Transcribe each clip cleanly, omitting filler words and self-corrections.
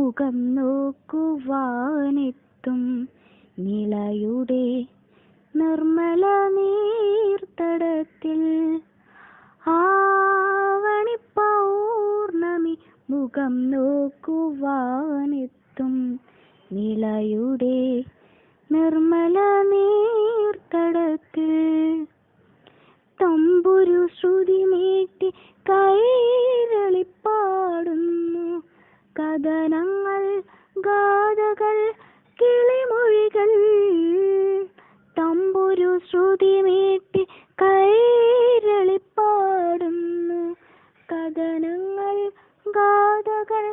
മുഖം നോക്കുവാനെത്തും നിളയുടെ നിർമ്മല നീർത്തടത്തിൽ. ആവണി പൗർണമി മുഖം നോക്കുവാനെത്തും നിളയുടെ നിർമ്മല നീർത്തടത്തിൽ. തമ്പുരു ശ്രുതി മീട്ടി കൈരളിപ്പാടുന്നു കഥനങ്ങൾ ഗാഥകൾ കിളിമൊഴികൾ. തമ്പുരു ശ്രുതി മീട്ടി കൈരളിപ്പാടുന്നു കഥനങ്ങൾ ഗാഥകൾ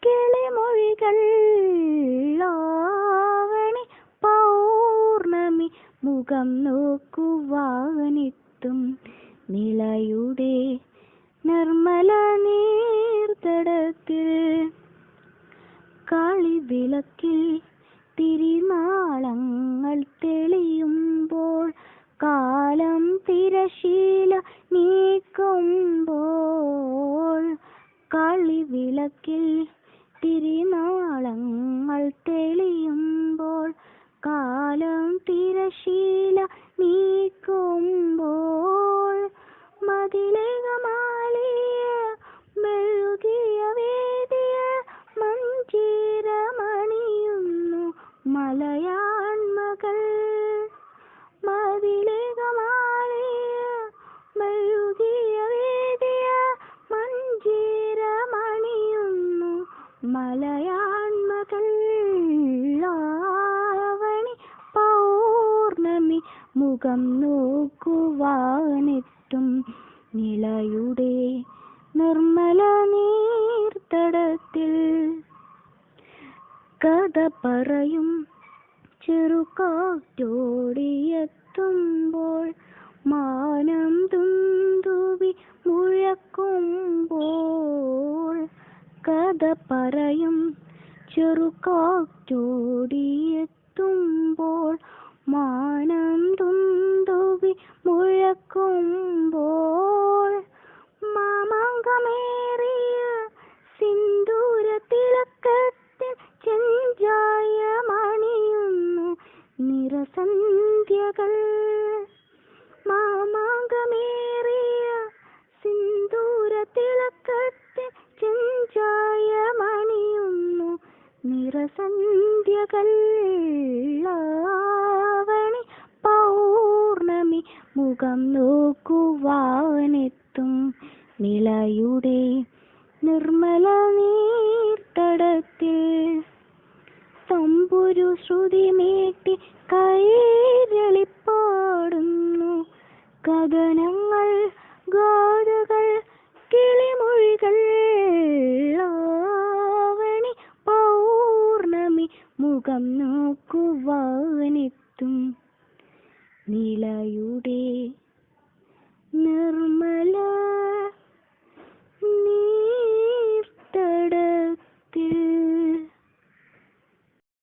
കിളിമൊഴികൾ. ആവണി പൗർണമി മുഖം നോക്കുവാനെത്തും നിളയുടെ നിർമ്മല നീർത്തടത്തിൽ. കളിവിളക്കിൽ തിരിനാളങ്ങൾ തെളിയുമ്പോൾ കാലം തിരശീല നീക്കുമ്പോൾ. കളിവിളക്കിൽ തിരിനാളങ്ങൾ തെളിയുമ്പോൾ കാലം തിരശീല നീക്കുമ്പോൾ. മതിലകമാലിയ മെഴുകിയ വേദിയ മഞ്ചീരമണിയുന്നു മലയാൺമകൾ. മതിലകമാലിയ മെഴുകിയ വേദിയ മഞ്ചീരമണിയുന്നു മലയാൺമകൾ. ആവണി പൗർണമി മുഖം നോക്കുവാനെത്തും നിളയുടെ നിർമ്മല നീർത്തടത്തിൽ. കഥ പറയും ചെറുകാറ്റോടിയെത്തുമ്പോൾ മാനം തുന്തുവി മുഴക്കുമ്പോൾ. കഥ പറയും ചെറുകാറ്റോടിയെത്തുമ്പോൾ മാനം തുന്തുവി മുഴക്കുമ്പോൾ. മാമാങ്കമേറിയ സിന്ദൂര തിളക്കത്തിൽ ചെഞ്ചായമണിയുന്നു നിറസന്ധ്യകൾ. മാമാങ്കമേറിയ സിന്ദൂര തിളക്കത്തിൽ ചെഞ്ചായമണിയുന്നു നിറസന്ധ്യകൾ. ആവണി പൗർണമി മുഖം നോക്കുവാനെത്തും നിളയുടെ നിർമ്മല നീർത്തടത്തിൽ. തമ്പുരു ശ്രുതി മീട്ടി കൈരളിപ്പാടുന്നു കഥനങ്ങൾ ഗാഥകൾ കിളിമൊഴികൾ. ആവണി പൗർണമി മുഖം നോക്കുവാനെത്തും നിളയുടെ